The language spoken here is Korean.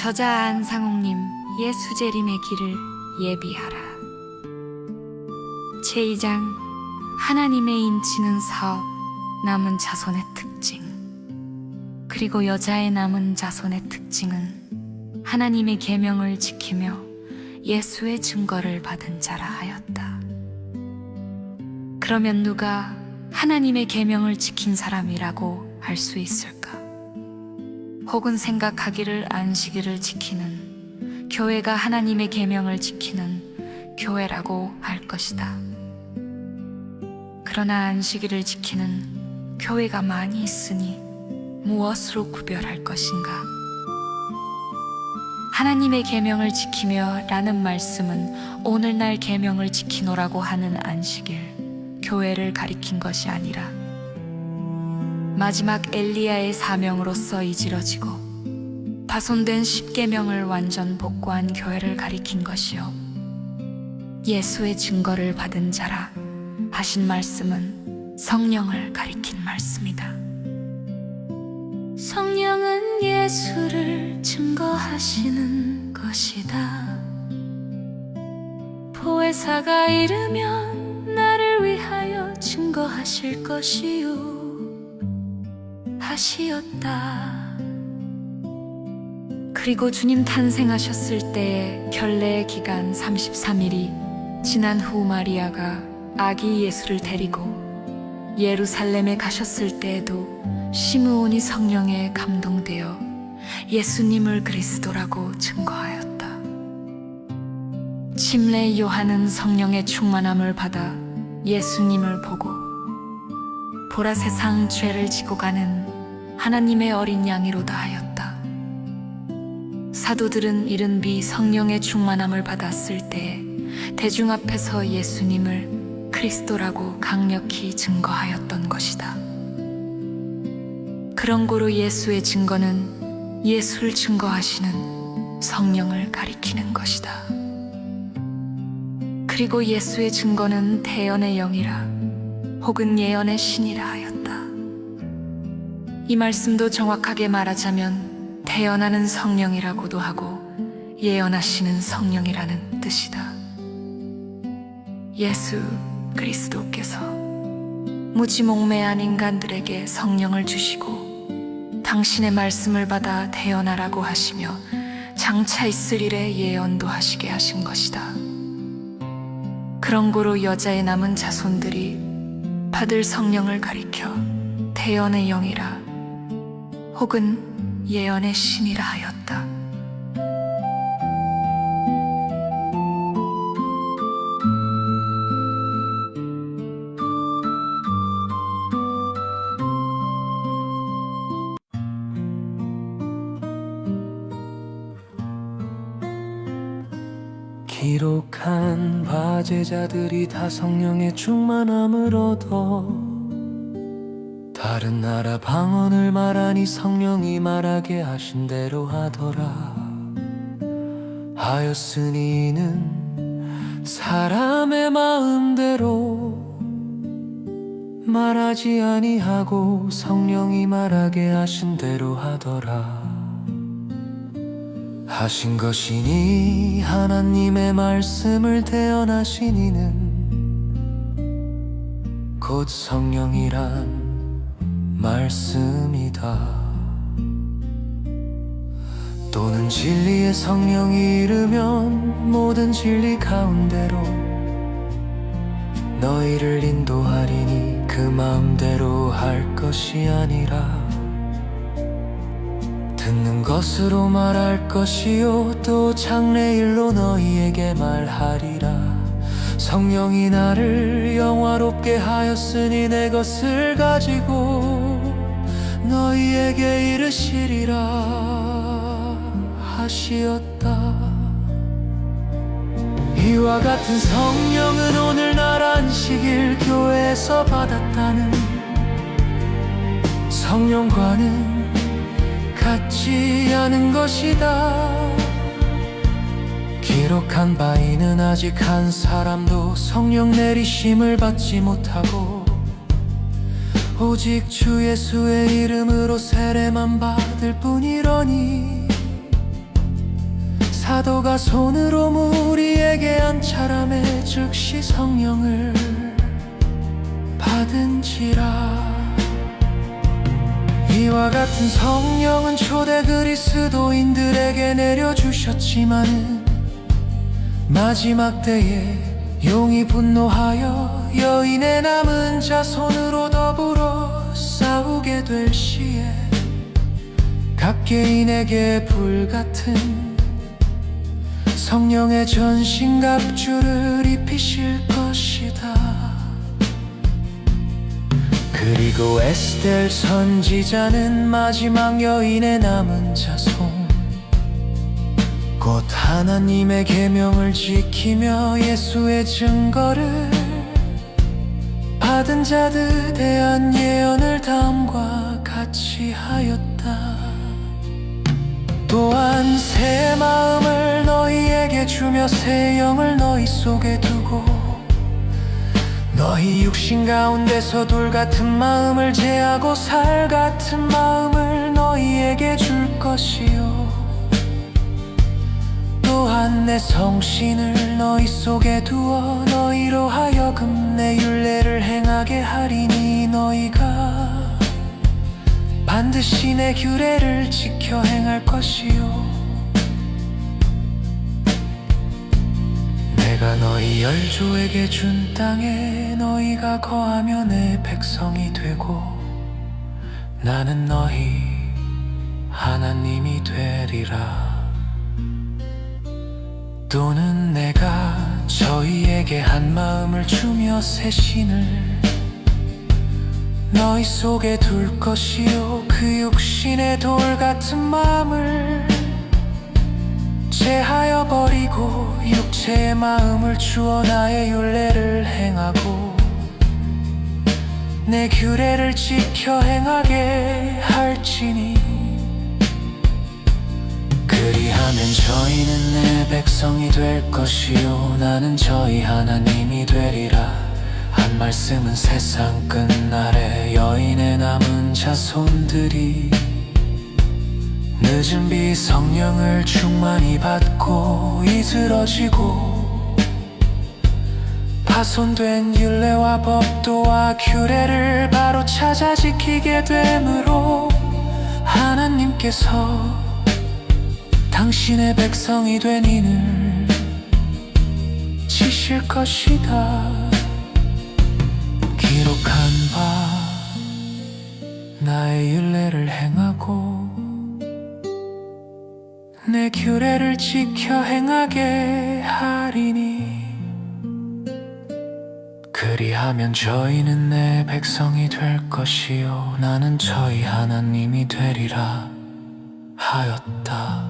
저자 안상옥님, 예수재림의 길을 예비하라. 제2장 하나님의 인치는 사업, 남은 자손의 특징. 그리고 여자의 남은 자손의 특징은 하나님의 계명을 지키며 예수의 증거를 받은 자라 하였다. 그러면 누가 하나님의 계명을 지킨 사람이라고 할 수 있을까? 혹은 생각하기를 안식일을 지키는 교회가 하나님의 계명을 지키는 교회라고 할 것이다. 그러나 안식일을 지키는 교회가 많이 있으니 무엇으로 구별할 것인가? 하나님의 계명을 지키며 라는 말씀은 오늘날 계명을 지키노라고 하는 안식일, 교회를 가리킨 것이 아니라 마지막 엘리야의 사명으로서 이지러지고 파손된 십계명을 완전 복구한 교회를 가리킨 것이요, 예수의 증거를 받은 자라 하신 말씀은 성령을 가리킨 말씀이다. 성령은 예수를 증거하시는 것이다. 보혜사가 이르면 나를 위하여 증거하실 것이요 하시었다. 그리고 주님 탄생하셨을 때의 결례의 기간 33일이 지난 후 마리아가 아기 예수를 데리고 예루살렘에 가셨을 때에도 시므온이 성령에 감동되어 예수님을 그리스도라고 증거하였다. 침례 요한은 성령의 충만함을 받아 예수님을 보고 보라, 세상 죄를 지고 가는 하나님의 어린 양이로다 하였다. 사도들은 이른비 성령의 충만함을 받았을 때에 대중 앞에서 예수님을 그리스도라고 강력히 증거하였던 것이다. 그런 고로 예수의 증거는 예수를 증거하시는 성령을 가리키는 것이다. 그리고 예수의 증거는 태연의 영이라 혹은 예언의 신이라 하였다. 이 말씀도 정확하게 말하자면 태연하는 성령이라고도 하고 예언하시는 성령이라는 뜻이다. 예수 그리스도께서 무지몽매한 인간들에게 성령을 주시고 당신의 말씀을 받아 태어나라고 하시며 장차 있을 일에 예언도 하시게 하신 것이다. 그런 고로 여자의 남은 자손들이 받을 성령을 가리켜 태연의 영이라 혹은 예언의 신이라 하였다. 기록한 바제자들이 다 성령의 충만함을 얻어 다른 나라 방언을 말하니 성령이 말하게 하신 대로 하더라. 하였으니 이는 사람의 마음대로 말하지 아니하고 성령이 말하게 하신 대로 하더라. 하신 것이니 하나님의 말씀을 태어나신 이는 곧 성령이란 말씀이다. 또는 진리의 성령이 이르면 모든 진리 가운데로 너희를 인도하리니 그 마음대로 할 것이 아니라 듣는 것으로 말할 것이요 또 장래일로 너희에게 말하리라. 성령이 나를 영화롭게 하였으니 내 것을 가지고 너희에게 이르시리라 하시었다. 이와 같은 성령은 오늘날 안식일 교회에서 받았다는 성령과는 같지 않은 것이다. 기록한 바에는 아직 한 사람도 성령 내리심을 받지 못하고 오직 주 예수의 이름으로 세례만 받을 뿐이러니 사도가 손으로 무리에게 안차람에 즉시 성령을 받은지라. 이와 같은 성령은 초대 그리스도인들에게 내려주셨지만은 마지막 때에 용이 분노하여 여인의 남은 자손으로 더불어 싸우게 될 시에 각 개인에게 불같은 성령의 전신갑주를 입히실 것이다. 그리고 에스겔 선지자는 마지막 여인의 남은 자손 곧 하나님의 계명을 지키며 예수의 증거를 받은 자들에 대한 예언을 다음과 같이 하였다. 또한 새 마음을 너희에게 주며 새 영을 너희 속에 두고 너희 육신 가운데서 돌 같은 마음을 제하고 살 같은 마음을 너희에게 줄 것이요 또한 내 성신을 너희 속에 두어 너희로 하여금 내 율례를 행하게 하리니 너희가 반드시 내 규례를 지켜 행할 것이요 내가 너희 열조에게 준 땅에 너희가 거하며 내 백성이 되고 나는 너희 하나님이 되리라. 또는 내가 저희에게 한 마음을 주며 새 신을 너희 속에 둘 것이요 그 육신의 돌 같은 마음을 제하여 버리고 육체의 마음을 주어 나의 율례를 행하고 내 규례를 지켜 행하게 할지니 그리하면 저희는 내 백성이 될 것이요 나는 저희 하나님이 되리라. 한 말씀은 세상 끝날에 여인의 남은 자손들이 늦은 비 성령을 충만히 받고 이스러지고 파손된 율례와 법도와 규례를 바로 찾아 지키게 되므로 하나님께서 당신의 백성이 된 이를 치실 것이다. 기록한 바 나의 율례를 행하고 내 규례를 지켜 행하게 하리니 그리하면 저희는 내 백성이 될 것이요 나는 저희 하나님이 되리라 하였다.